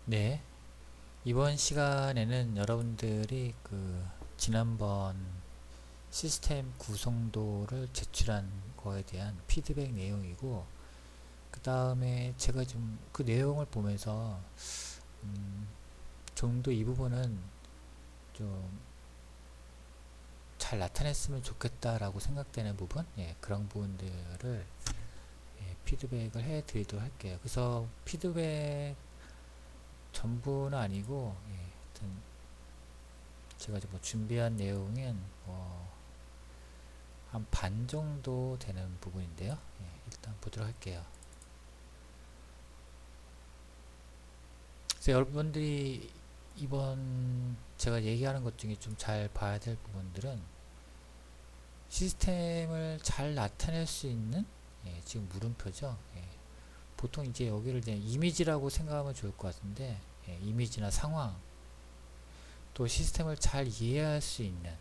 네, 이번 시간에는 여러분들이 지난번 시스템 구성도를 제출한 거에 대한 피드백 내용이고, 그 다음에 제가 좀 그 내용을 보면서 좀 더 이 부분은 좀 잘 나타냈으면 좋겠다라고 생각되는 부분, 그런 부분들을 피드백을 해드리도록 할게요. 그래서 피드백 전부는 아니고, 하여튼 제가 뭐 준비한 내용은 한 반 정도 되는 부분인데요. 일단 보도록 할게요. 그래서 여러분들이 이번 제가 얘기하는 것 중에 좀 잘 봐야 될 부분들은 시스템을 잘 나타낼 수 있는 지금 물음표죠. 보통 이제 여기를 이제 이미지라고 생각하면 좋을 것 같은데, 이미지나 상황, 또 시스템을 잘 이해할 수 있는,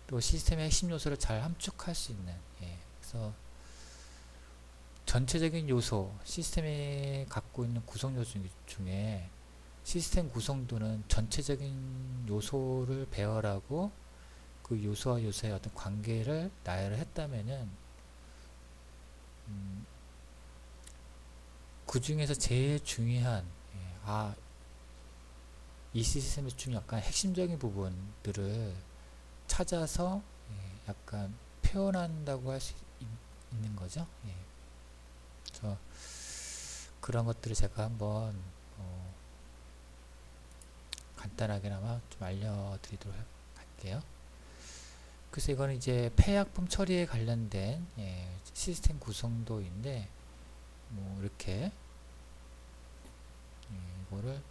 또 시스템의 핵심 요소를 잘 함축할 수 있는, 그래서 전체적인 요소, 시스템이 갖고 있는 구성 요소 중에 시스템 구성도는 전체적인 요소를 배열하고 그 요소와 요소의 어떤 관계를 나열을 했다면은 그 중에서 제일 중요한 이 시스템 중에 약간 핵심적인 부분들을 찾아서 약간 표현한다고 할 수 있는 거죠. 그래서 그런 것들을 제가 한번 간단하게나마 좀 알려드리도록 할게요. 그래서 이거는 이제 폐약품 처리에 관련된 시스템 구성도인데, 뭐 이렇게 이거를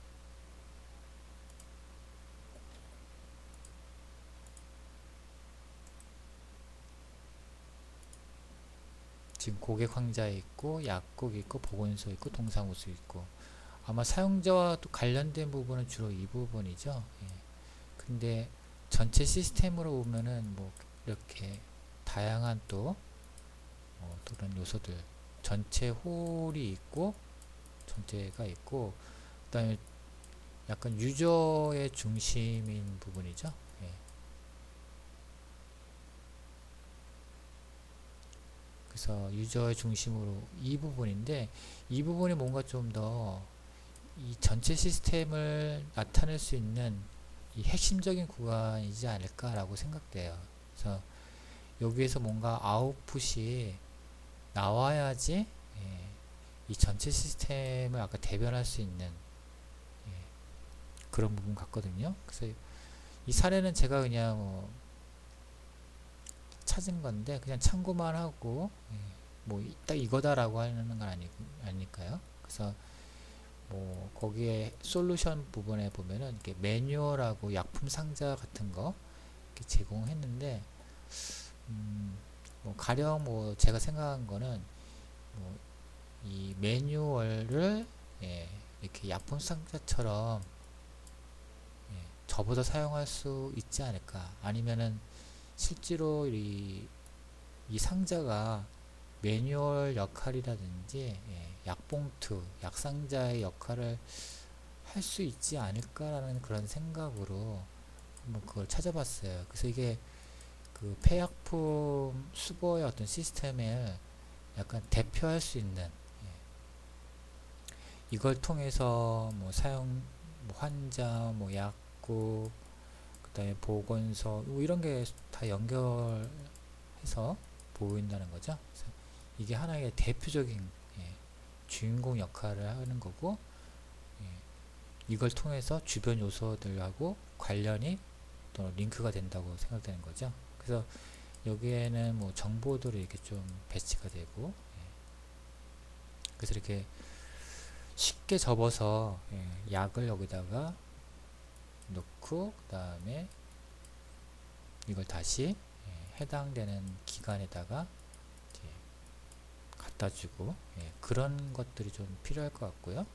지금 고객 황자에 있고, 약국 있고, 보건소 있고, 동사무소 있고, 아마 사용자와 또 관련된 부분은 주로 이 부분이죠. 근데 전체 시스템으로 보면은 뭐 이렇게 다양한 또 그런 요소들, 전체 홀이 있고, 전체가 있고, 그 다음에 약간 유저의 중심인 부분이죠. 그래서 유저의 중심으로 이 부분인데, 이 부분이 뭔가 좀 더 이 전체 시스템을 나타낼 수 있는 이 핵심적인 구간이지 않을까라고 생각돼요. 그래서 여기에서 뭔가 아웃풋이 나와야지 이 전체 시스템을 아까 대변할 수 있는 그런 부분 같거든요. 그래서 이 사례는 제가 그냥 찾은 건데 그냥 참고만 하고 뭐 딱 이거다라고 하는 건 아니니까요. 그래서 뭐 거기에 솔루션 부분에 보면은 이렇게 매뉴얼하고 약품 상자 같은 거 이렇게 제공했는데 뭐 가령 뭐 제가 생각한 거는 뭐 이 매뉴얼을 이렇게 약품 상자처럼 접어서 사용할 수 있지 않을까, 아니면은 실제로 이 상자가 매뉴얼 역할이라든지 약봉투, 약상자의 역할을 할 수 있지 않을까라는 그런 생각으로 한번 그걸 찾아봤어요. 그래서 이게 그 폐약품 수거의 어떤 시스템을 약간 대표할 수 있는, 이걸 통해서 뭐 사용, 뭐 환자, 뭐 약국, 그 다음에 보건소, 뭐 이런 게 다 연결해서 보인다는 거죠. 그래서 이게 하나의 대표적인 주인공 역할을 하는 거고, 이걸 통해서 주변 요소들하고 관련이 또 링크가 된다고 생각되는 거죠. 그래서 여기에는 뭐 정보들이 이렇게 좀 배치가 되고, 그래서 이렇게 쉽게 접어서 약을 여기다가 넣고, 그 다음에 이걸 다시 해당되는 기관에다가 이제 갖다 주고, 그런 것들이 좀 필요할 것 같고요.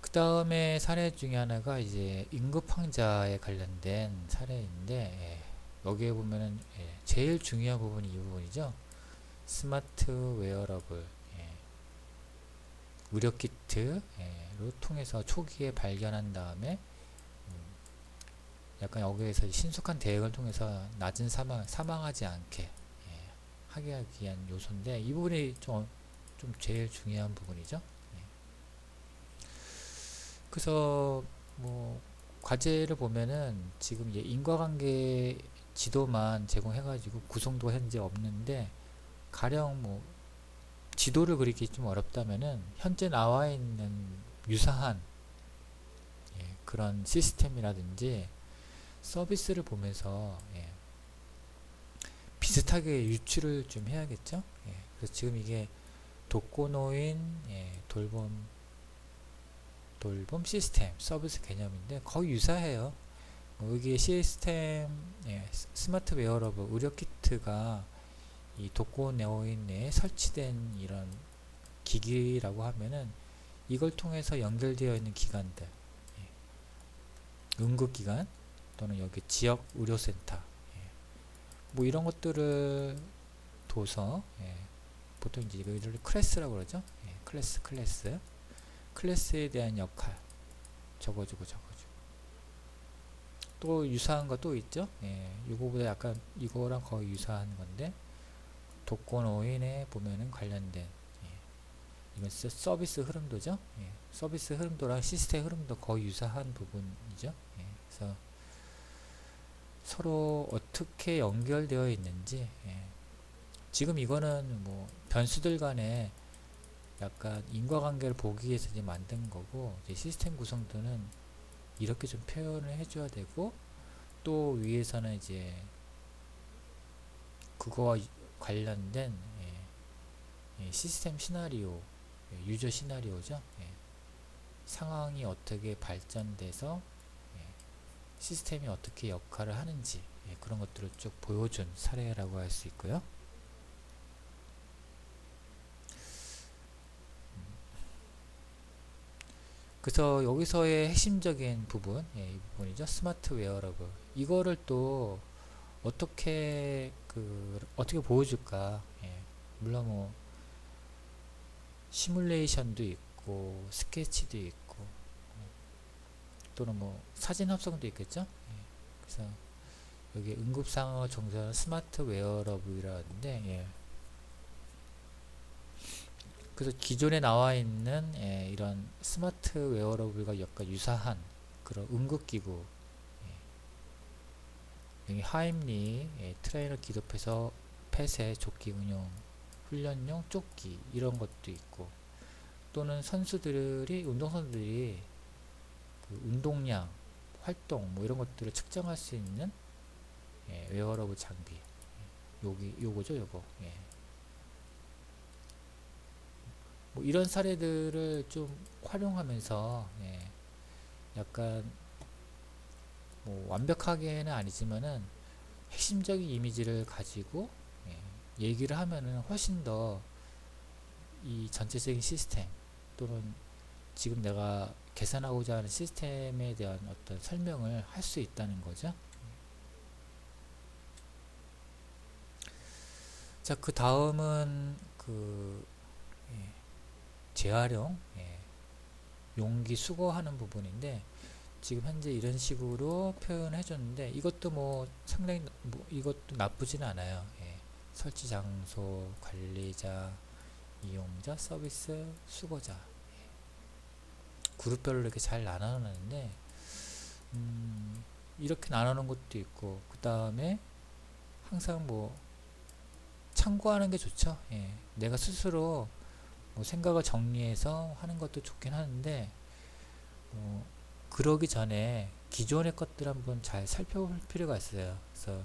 그 다음에 사례 중에 하나가 이제 응급환자에 관련된 사례인데, 여기에 보면은 제일 중요한 부분이 이 부분이죠. 스마트 웨어러블, 의료 키트로 통해서 초기에 발견한 다음에 약간 여기에서 신속한 대응을 통해서 낮은 사망하지 않게 하기 위한 요소인데, 이 부분이 좀 제일 중요한 부분이죠. 그래서 뭐 과제를 보면은 지금 이제 인과관계 지도만 제공해가지고 구성도가 현재 없는데, 가령 뭐 지도를 그리기 좀 어렵다면은 현재 나와 있는 유사한 그런 시스템이라든지 서비스를 보면서 비슷하게 유추를 좀 해야겠죠. 그래서 지금 이게 독거노인 돌봄 시스템 서비스 개념인데 거의 유사해요. 여기 시스템 스마트 웨어러블 의료 키트가 이 독거노인에 설치된 이런 기기라고 하면은, 이걸 통해서 연결되어 있는 기관들, 응급기관 또는 여기 지역 의료센터, 뭐 이런 것들을 둬서 보통 이제 이걸 클래스라고 그러죠. 클래스에 대한 역할 적어주고 또 유사한 거 또 있죠. 이거보다 약간 이거랑 거의 유사한 건데, 독거노인에 보면은 관련된 이건 서비스 흐름도죠. 서비스 흐름도랑 시스템 흐름도 거의 유사한 부분이죠. 그래서 서로 어떻게 연결되어 있는지, 지금 이거는 뭐 변수들 간에 약간 인과관계를 보기 위해서 이제 만든 거고, 이제 시스템 구성도는 이렇게 좀 표현을 해줘야 되고, 또 위에서는 이제 그거와 관련된 시스템 시나리오, 유저 시나리오죠. 상황이 어떻게 발전돼서 시스템이 어떻게 역할을 하는지, 그런 것들을 쭉 보여준 사례라고 할 수 있고요. 그래서 여기서의 핵심적인 부분, 이 부분이죠. 스마트 웨어러블. 이거를 또 어떻게 보여줄까? 물론 뭐 시뮬레이션도 있고 스케치도 있고 또는 뭐 사진 합성도 있겠죠. 그래서 여기 응급상황을 종사하는 스마트 웨어러블이라는데, 그래서 기존에 나와 있는 이런 스마트 웨어러블과 약간 유사한 그런 응급기구, 여기 하임리 트레이너 기급해서 폐쇄 조끼 응용 훈련용 조끼 이런 것도 있고, 또는 운동선수들이 그 운동량, 활동 뭐 이런 것들을 측정할 수 있는 웨어러블 장비, 요거죠, 요거. 뭐 이런 사례들을 좀 활용하면서 약간 뭐 완벽하게는 아니지만은 핵심적인 이미지를 가지고 얘기를 하면은 훨씬 더 이 전체적인 시스템 또는 지금 내가 개선하고자 하는 시스템에 대한 어떤 설명을 할 수 있다는 거죠. 자, 그 다음은 재활용, 용기 수거하는 부분인데, 지금 현재 이런 식으로 표현해 줬는데, 이것도 뭐 상당히 이것도 나쁘지는 않아요. 설치 장소, 관리자, 이용자, 서비스, 수거자, 그룹별로 이렇게 잘 나눠놨는데, 이렇게 나누는 것도 있고, 그 다음에 항상 뭐 참고하는 게 좋죠. 내가 스스로 뭐 생각을 정리해서 하는 것도 좋긴 하는데, 그러기 전에 기존의 것들 한번 잘 살펴볼 필요가 있어요. 그래서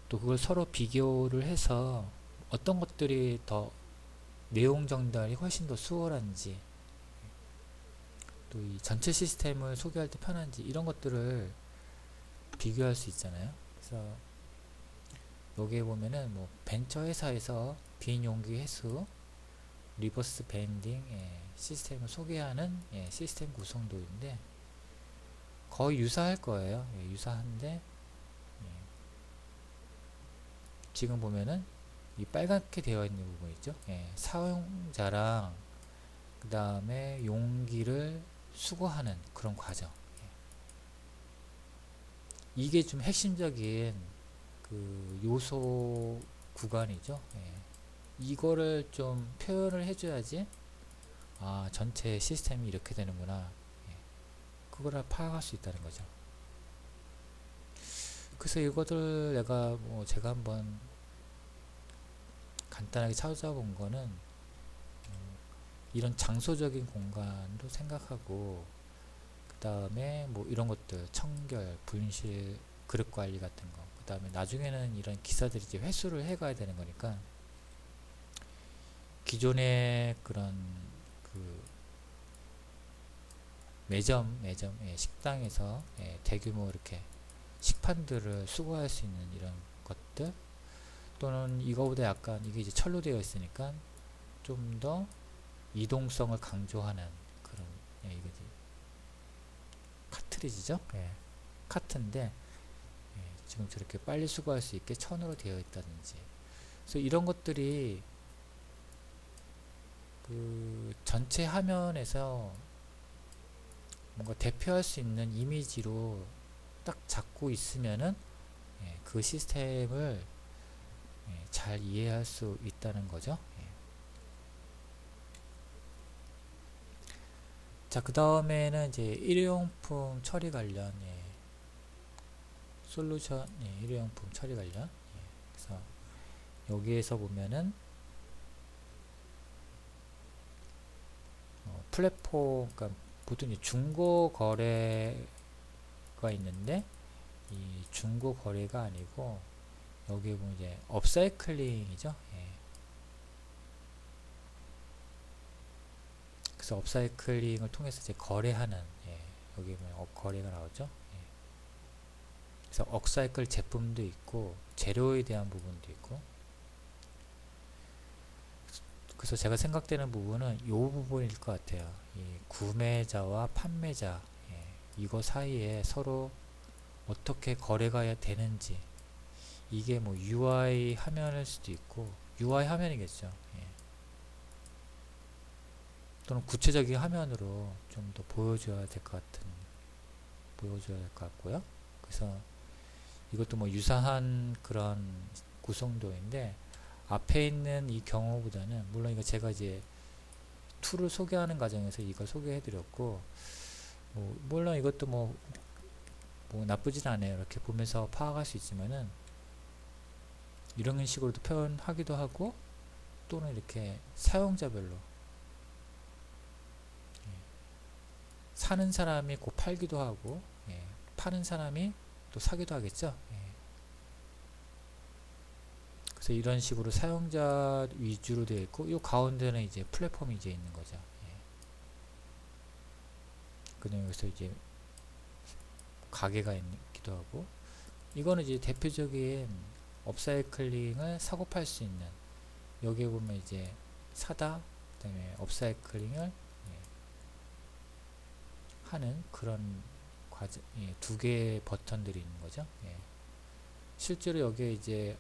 또 그걸 서로 비교를 해서 어떤 것들이 더 내용 전달이 훨씬 더 수월한지, 또 이 전체 시스템을 소개할 때 편한지, 이런 것들을 비교할 수 있잖아요. 그래서 여기에 보면은 뭐 벤처 회사에서 빈 용기 회수, 리버스 밴딩 시스템을 소개하는 시스템 구성도인데 거의 유사할 거예요. 유사한데 지금 보면은 이 빨갛게 되어 있는 부분 있죠. 사용자랑 그 다음에 용기를 수거하는 그런 과정. 이게 좀 핵심적인 그 요소 구간이죠. 이거를 좀 표현을 해줘야지 아 전체 시스템이 이렇게 되는구나, 그거를 파악할 수 있다는 거죠. 그래서 이것들 내가 뭐 제가 한번 간단하게 찾아본 거는 이런 장소적인 공간도 생각하고, 그 다음에 뭐 이런 것들 청결, 분실, 그릇 관리 같은 거, 그 다음에 나중에는 이런 기사들이 이제 회수를 해 가야 되는 거니까 기존의 그런 그 매점, 식당에서 대규모 이렇게 식판들을 수거할 수 있는 이런 것들, 또는 이거보다 약간 이게 이제 철로 되어 있으니까 좀 더 이동성을 강조하는 그런, 이거지 카트리지죠. 카트인데 지금 저렇게 빨리 수거할 수 있게 천으로 되어 있다든지, 그래서 이런 것들이 그 전체 화면에서 뭔가 대표할 수 있는 이미지로 딱 잡고 있으면은 그 시스템을 잘 이해할 수 있다는 거죠. 자, 그 다음에는 이제 일회용품 처리 관련 솔루션, 일회용품 처리 관련. 그래서 여기에서 보면은 플랫폼, 그러니까 보통 이제 중고 거래가 있는데 이 중고 거래가 아니고 여기 보면 이제 업사이클링이죠. 그래서 업사이클링을 통해서 이제 거래하는, 여기 보면 거래가 나오죠. 그래서 업사이클 제품도 있고 재료에 대한 부분도 있고, 그래서 제가 생각되는 부분은 이 부분일 것 같아요. 이 구매자와 판매자, 이거 사이에 서로 어떻게 거래가 되는지, 이게 뭐 UI 화면일 수도 있고 UI 화면이겠죠. 또는 구체적인 화면으로 좀 더 보여줘야 될 것 같고요. 그래서 이것도 뭐 유사한 그런 구성도인데, 앞에 있는 이 경우보다는, 물론 이거 제가 이제 툴을 소개하는 과정에서 이걸 소개해 드렸고, 물론 이것도 뭐 나쁘진 않아요. 이렇게 보면서 파악할 수 있지만은 이런 식으로도 표현하기도 하고, 또는 이렇게 사용자별로 사는 사람이 곧 팔기도 하고, 파는 사람이 또 사기도 하겠죠. 그래서 이런 식으로 사용자 위주로 되어 있고, 이 가운데는 이제 플랫폼이 이제 있는 거죠. 그다음에 여기서 이제 가게가 있기도 하고, 이거는 이제 대표적인 업사이클링을 사고 팔 수 있는, 여기에 보면 이제 사다, 그 다음에 업사이클링을 하는 그런 과정, 두 개의 버튼들이 있는 거죠. 실제로 여기에 이제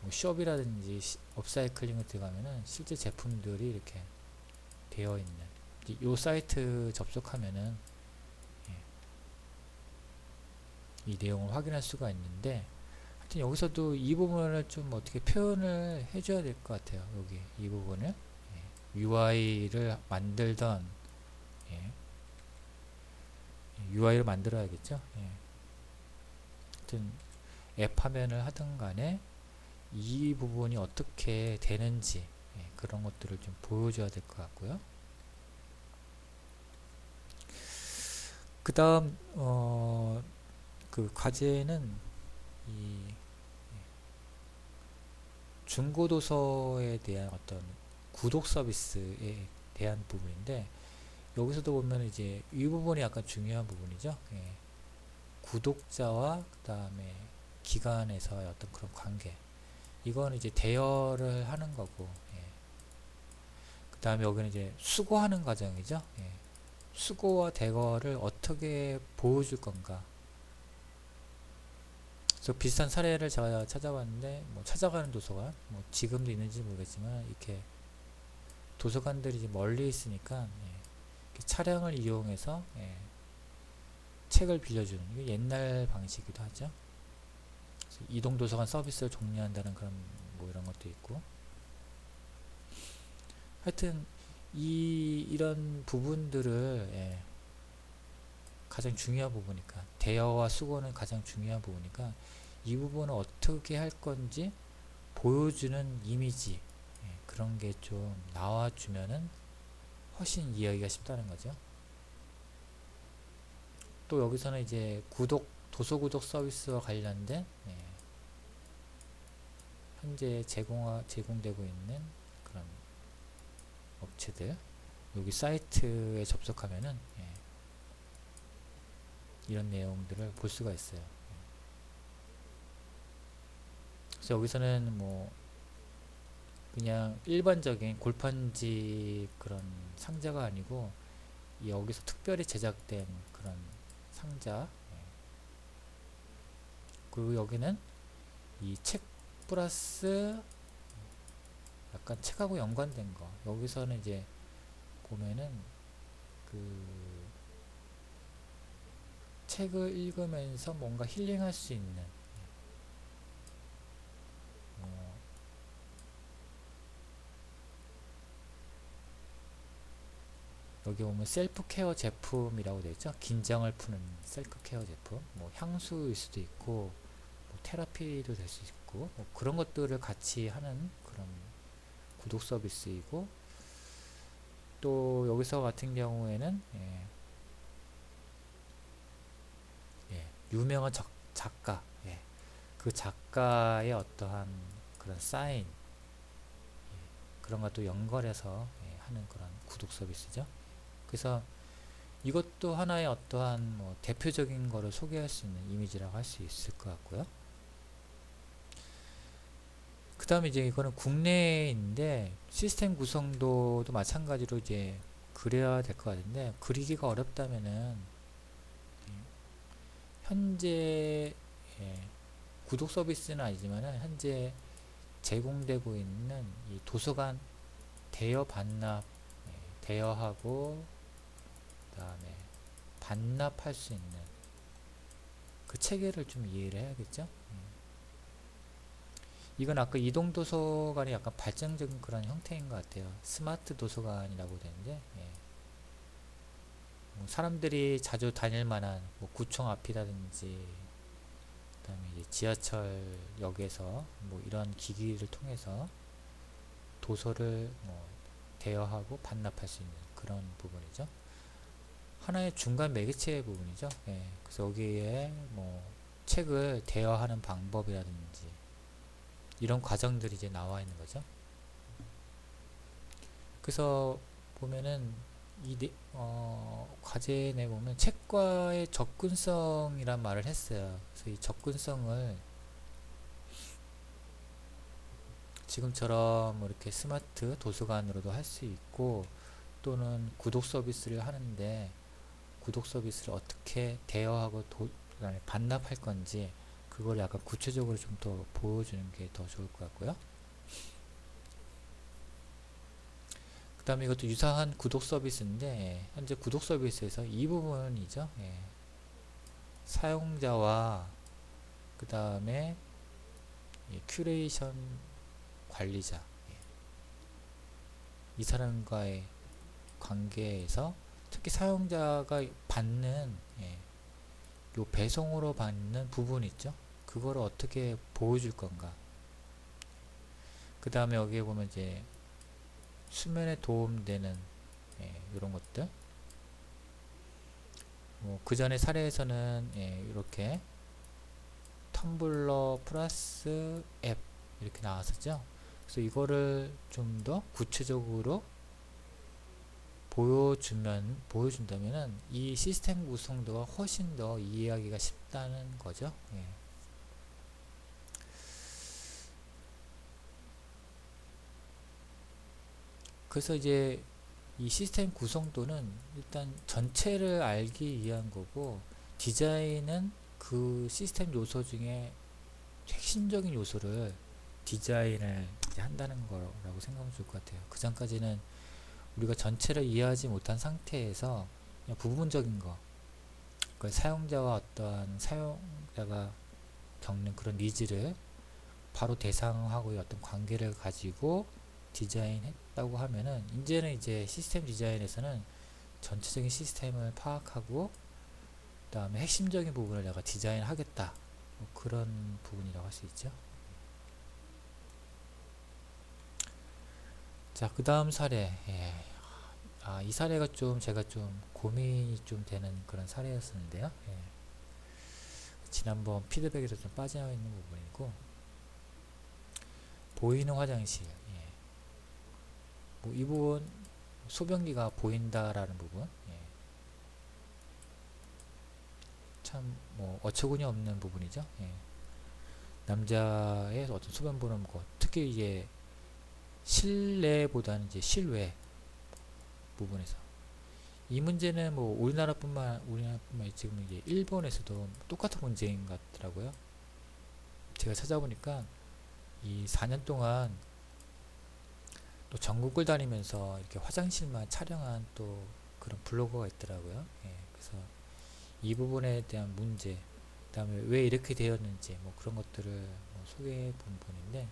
뭐 숍이라든지 업사이클링을 들어가면은 실제 제품들이 이렇게 되어 있는, 이 사이트 접속하면은 이 내용을 확인할 수가 있는데, 하여튼 여기서도 이 부분을 좀 어떻게 표현을 해줘야 될 것 같아요. 여기 이 부분을 UI를 만들던, UI를 만들어야겠죠. 하여튼 앱 화면을 하든 간에 이 부분이 어떻게 되는지, 그런 것들을 좀 보여줘야 될 것 같고요. 그 다음 그 과제는 이 중고도서에 대한 어떤 구독 서비스에 대한 부분인데, 여기서도 보면 이제 이 부분이 약간 중요한 부분이죠. 구독자와 그 다음에 기관에서의 어떤 그런 관계, 이거는 이제 대여를 하는 거고, 그 다음에 여기는 이제 수거하는 과정이죠. 수거와 대거를 어떻게 보여줄 건가. 그래서 비슷한 사례를 제가 찾아봤는데, 뭐 찾아가는 도서관, 뭐 지금도 있는지 모르겠지만 이렇게 도서관들이 이제 멀리 있으니까 차량을 이용해서 책을 빌려주는, 이게 옛날 방식이기도 하죠. 이동 도서관 서비스를 종료한다는 그런 뭐 이런 것도 있고, 하여튼 이런 부분들을 가장 중요한 부분이니까, 대여와 수거는 가장 중요한 부분이니까 이 부분을 어떻게 할 건지 보여주는 이미지, 그런 게 좀 나와주면은 훨씬 이해하기가 쉽다는 거죠. 또 여기서는 이제 도서 구독 서비스와 관련된 현재 제공되고 있는 그런 업체들, 여기 사이트에 접속하면은 이런 내용들을 볼 수가 있어요. 그래서 여기서는 뭐 그냥 일반적인 골판지 그런 상자가 아니고 여기서 특별히 제작된 그런 상자, 그리고 여기는 이 책 플러스 약간 책하고 연관된 거, 여기서는 이제 보면은 그 책을 읽으면서 뭔가 힐링할 수 있는, 여기 보면 셀프 케어 제품이라고 되어 있죠. 긴장을 푸는 셀프 케어 제품, 뭐 향수일 수도 있고 뭐 테라피도 될 수 있고 뭐 그런 것들을 같이 하는 그런 구독 서비스이고, 또 여기서 같은 경우에는 유명한 작가, 그 작가의 어떠한 그런 사인, 그런 것도 연결해서 하는 그런 구독 서비스죠. 그래서 이것도 하나의 어떠한 뭐 대표적인 거를 소개할 수 있는 이미지라고 할 수 있을 것 같고요. 그 다음에 이제 이거는 국내인데 시스템 구성도도 마찬가지로 이제 그려야 될 것 같은데, 그리기가 어렵다면은 현재 구독 서비스는 아니지만은 현재 제공되고 있는 이 도서관 대여 반납, 대여하고 그 다음에 반납할 수 있는 그 체계를 좀 이해를 해야겠죠. 이건 아까 이동 도서관이 약간 발전적인 그런 형태인 것 같아요. 스마트 도서관이라고 되는데, 뭐 사람들이 자주 다닐 만한 뭐 구청 앞이라든지, 그 다음에 이제 지하철역에서 뭐 이런 기기를 통해서 도서를 뭐 대여하고 반납할 수 있는 그런 부분이죠. 하나의 중간 매개체 부분이죠. 그래서 여기에 뭐 책을 대여하는 방법이라든지 이런 과정들이 이제 나와 있는 거죠. 그래서 보면은 과제에 보면 책과의 접근성이란 말을 했어요. 그래서 이 접근성을 지금처럼 뭐 이렇게 스마트 도서관으로도 할 수 있고, 또는 구독 서비스를 하는데 구독 서비스를 어떻게 대여하고 그다음에 반납할 건지, 그걸 약간 구체적으로 좀 더 보여주는 게 더 좋을 것 같고요. 그 다음에 이것도 유사한 구독 서비스인데 현재 구독 서비스에서 이 부분이죠. 사용자와 그 다음에 큐레이션 관리자, 이 사람과의 관계에서 특히 사용자가 받는 요 배송으로 받는 부분 있죠. 그거를 어떻게 보여줄 건가. 그 다음에 여기에 보면 이제 수면에 도움되는 이런 것들, 그 전에 사례에서는 이렇게 텀블러 플러스 앱 이렇게 나왔었죠. 그래서 이거를 좀 더 구체적으로 보여준다면은 이 시스템 구성도가 훨씬 더 이해하기가 쉽다는 거죠. 그래서 이제 이 시스템 구성도는 일단 전체를 알기 위한 거고, 디자인은 그 시스템 요소 중에 핵심적인 요소를 디자인을 이제 한다는 거라고 생각하면 좋을 것 같아요. 그 전까지는 우리가 전체를 이해하지 못한 상태에서 그냥 부분적인 거, 그 사용자와 어떠한 사용자가 겪는 그런 니즈를 바로 대상하고의 어떤 관계를 가지고 디자인했다고 하면은, 이제는 이제 시스템 디자인에서는 전체적인 시스템을 파악하고 그 다음에 핵심적인 부분을 내가 디자인하겠다, 뭐 그런 부분이라고 할 수 있죠. 자, 그 다음 사례. 이 사례가 좀 제가 좀 고민이 좀 되는 그런 사례였었는데요. 지난번 피드백에서 좀 빠져 있는 부분이고, 보이는 화장실. 이 부분, 소변기가 보인다라는 부분. 참 뭐 어처구니 없는 부분이죠. 남자의 어떤 소변 보는 것, 특히 이제 실내보다는 이제 실외 부분에서, 이 문제는 뭐 우리나라뿐만 지금 이제 일본에서도 똑같은 문제인 것 같더라고요. 제가 찾아보니까 이 4년 동안 또 전국을 다니면서 이렇게 화장실만 촬영한 또 그런 블로거가 있더라고요. 그래서 이 부분에 대한 문제, 그 다음에 왜 이렇게 되었는지 뭐 그런 것들을 뭐 소개해 본 분인데,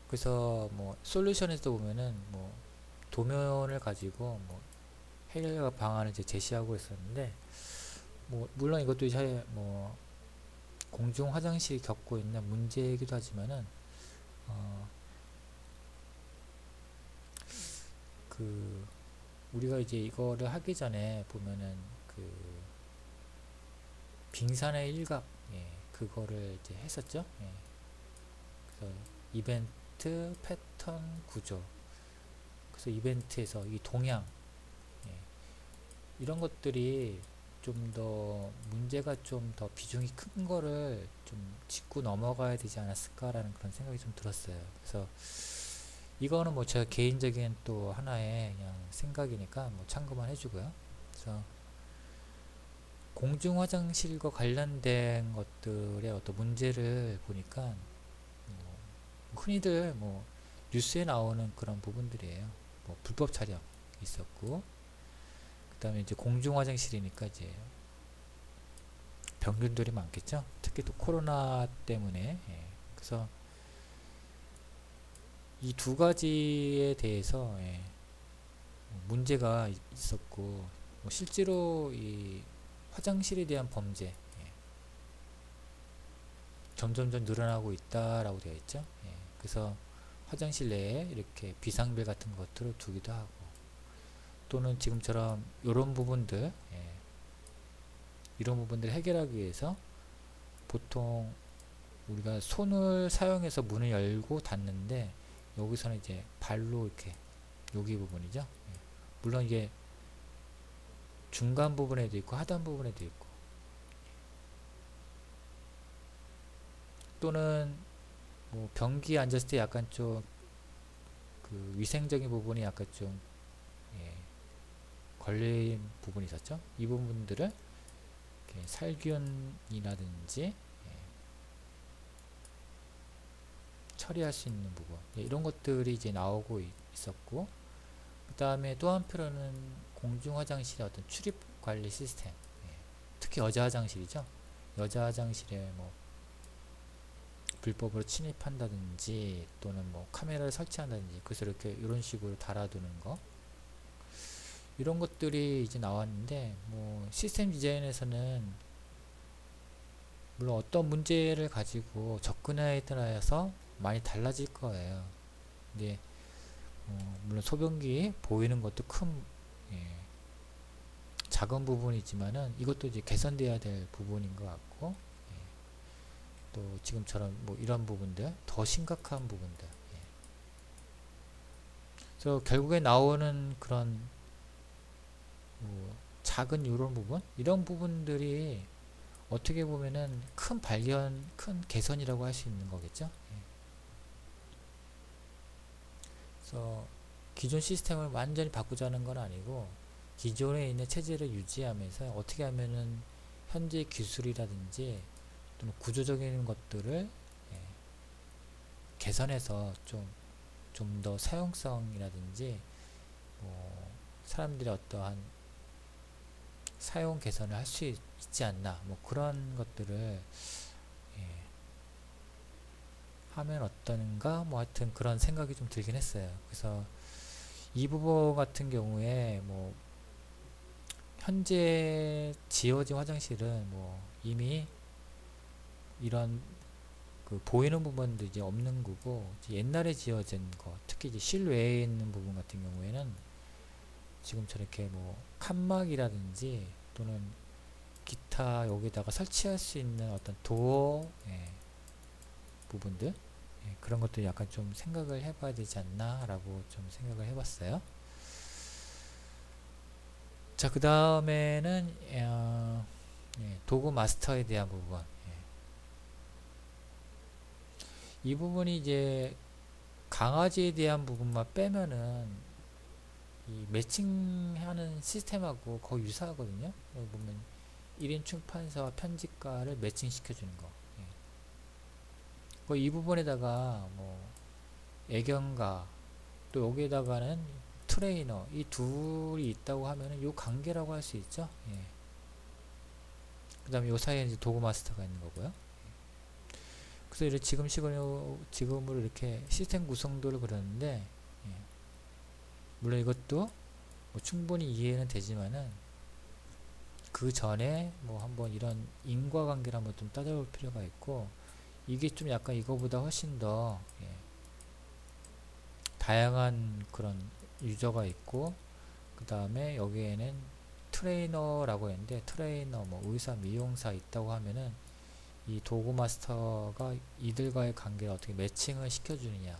그래서 뭐 솔루션에서 보면은 뭐 도면을 가지고 뭐 해결 방안을 이제 제시하고 있었는데, 뭐 물론 이것도 이제 뭐 공중 화장실이 겪고 있는 문제이기도 하지만은 그 우리가 이제 이거를 하기 전에 보면은 그 빙산의 일각, 그거를 이제 했었죠. 그래서 이벤트 패턴 구조, 그래서 이벤트에서 이 동향, 이런 것들이 좀 더 문제가 좀 더 비중이 큰 거를 좀 짚고 넘어가야 되지 않았을까라는 그런 생각이 좀 들었어요. 그래서 이거는 뭐 제가 개인적인 또 하나의 그냥 생각이니까 뭐 참고만 해주고요. 그래서 공중 화장실과 관련된 것들의 어떤 문제를 보니까 흔히들 뭐 뉴스에 나오는 그런 부분들이에요. 뭐 불법 촬영 있었고, 그 다음에 이제 공중 화장실이니까 이제 병균들이 많겠죠. 특히 또 코로나 때문에. 그래서 이 두 가지에 대해서 문제가 있었고, 뭐 실제로 이 화장실에 대한 범죄 점점점 늘어나고 있다라고 되어 있죠. 그래서 화장실 내에 이렇게 비상벨 같은 것들을 두기도 하고, 또는 지금처럼 이런 부분들, 이런 부분들을 해결하기 위해서 보통 우리가 손을 사용해서 문을 열고 닫는데, 여기서는 이제 발로 이렇게, 여기 부분이죠. 물론 이게 중간 부분에도 있고 하단 부분에도 있고, 또는 뭐 변기에 앉았을 때 약간 좀 그 위생적인 부분이 약간 좀 걸린 부분이 있었죠. 이 부분들을 살균이라든지 처리할 수 있는 부분, 이런 것들이 이제 나오고 있었고, 그 다음에 또 한편으로는 공중 화장실의 어떤 출입 관리 시스템, 특히 여자 화장실이죠. 여자 화장실에 뭐 불법으로 침입한다든지, 또는 뭐 카메라를 설치한다든지, 그래서 이렇게 이런 식으로 달아두는 거, 이런 것들이 이제 나왔는데, 뭐 시스템 디자인에서는 물론 어떤 문제를 가지고 접근에 따라서 많이 달라질 거예요. 근데 물론 소변기 보이는 것도 큰 작은 부분이지만은 이것도 이제 개선돼야 될 부분인 것 같고, 또 지금처럼 뭐 이런 부분들, 더 심각한 부분들, 그래서 결국에 나오는 그런 뭐 작은 이런 부분, 이런 부분들이 어떻게 보면은 큰 발견, 큰 개선이라고 할 수 있는 거겠죠. 그래서 기존 시스템을 완전히 바꾸자는 건 아니고, 기존에 있는 체제를 유지하면서 어떻게 하면은 현재 기술이라든지 또는 구조적인 것들을 개선해서 좀 좀 더 사용성이라든지 뭐 사람들이 어떠한 사용 개선을 할 수 있지 않나, 뭐 그런 것들을 예, 하면 어떤가, 뭐 하여튼 그런 생각이 좀 들긴 했어요. 그래서 이 부분 같은 경우에 뭐 현재 지어진 화장실은 뭐 이미 이런 그 보이는 부분도 이제 없는 거고, 이제 옛날에 지어진 거, 특히 이제 실외에 있는 부분 같은 경우에는 지금 저렇게 뭐 칸막이라든지 또는 기타 여기다가 설치할 수 있는 어떤 도어 부분들, 그런 것도 약간 좀 생각을 해봐야 되지 않나 라고 좀 생각을 해봤어요. 자, 그 다음에는 도구 마스터에 대한 부분. 이 부분이 이제 강아지에 대한 부분만 빼면은 이 매칭하는 시스템하고 거의 유사하거든요. 여기 보면 1인 출판사와 편집가를 매칭시켜 주는 거. 이 부분에다가 뭐 애견가, 또 여기에다가는 트레이너, 이 둘이 있다고 하면은 요 관계라고 할 수 있죠. 그 다음에 요 사이에 이제 도구 마스터가 있는 거고요. 그래서 이렇게 지금으로 이렇게 시스템 구성도를 그렸는데, 물론 이것도 뭐 충분히 이해는 되지만은 그 전에 뭐 한번 이런 인과관계를 한번 좀 따져볼 필요가 있고, 이게 좀 약간 이거보다 훨씬 더 다양한 그런 유저가 있고, 그 다음에 여기에는 트레이너라고 했는데, 트레이너 뭐 의사 미용사 있다고 하면은 이 도구 마스터가 이들과의 관계를 어떻게 매칭을 시켜주느냐,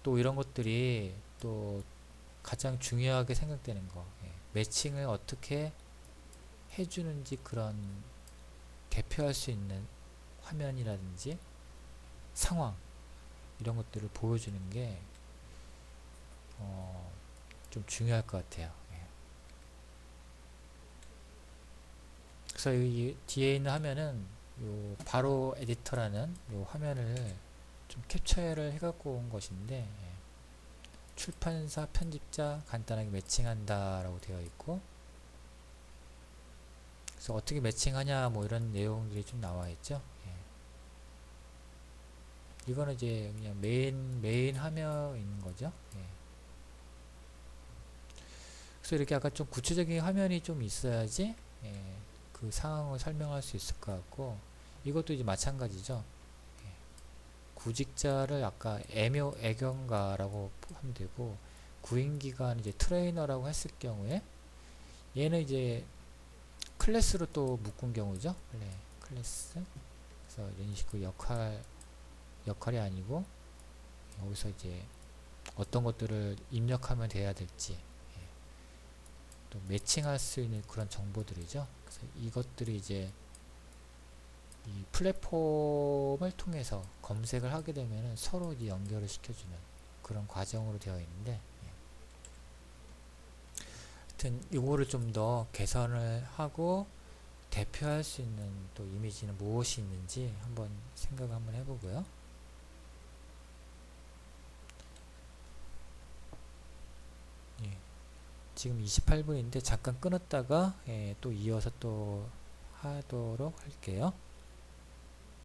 또 이런 것들이 또 가장 중요하게 생각되는 거, 매칭을 어떻게 해주는지, 그런 대표할 수 있는 화면이라든지 상황, 이런 것들을 보여주는 게 좀 중요할 것 같아요. 그래서 이 뒤에 있는 화면은 요 바로 에디터라는 요 화면을 좀 캡처를 해갖고 온 것인데, 출판사 편집자 간단하게 매칭한다 라고 되어 있고, 그래서 어떻게 매칭하냐 뭐 이런 내용들이 좀 나와 있죠. 이거는 이제 그냥 메인 화면에 있는 거죠. 그래서 이렇게 약간 좀 구체적인 화면이 좀 있어야지 그 상황을 설명할 수 있을 것 같고, 이것도 이제 마찬가지죠. 구직자를 아까 애견가라고 하면 되고, 구인기간 이제 트레이너라고 했을 경우에 얘는 이제 클래스로 또 묶은 경우죠. 클래스. 그래서 이런 식으로 역할이 아니고, 여기서 이제 어떤 것들을 입력하면 돼야 될지, 또 매칭할 수 있는 그런 정보들이죠. 그래서 이것들이 이제 이 플랫폼을 통해서 검색을 하게 되면 서로 이제 연결을 시켜주는 그런 과정으로 되어 있는데, 하여튼 이거를 좀 더 개선을 하고 대표할 수 있는 또 이미지는 무엇이 있는지 한번 생각을 한번 해보고요. 지금 28분인데 잠깐 끊었다가 또 이어서 또 하도록 할게요.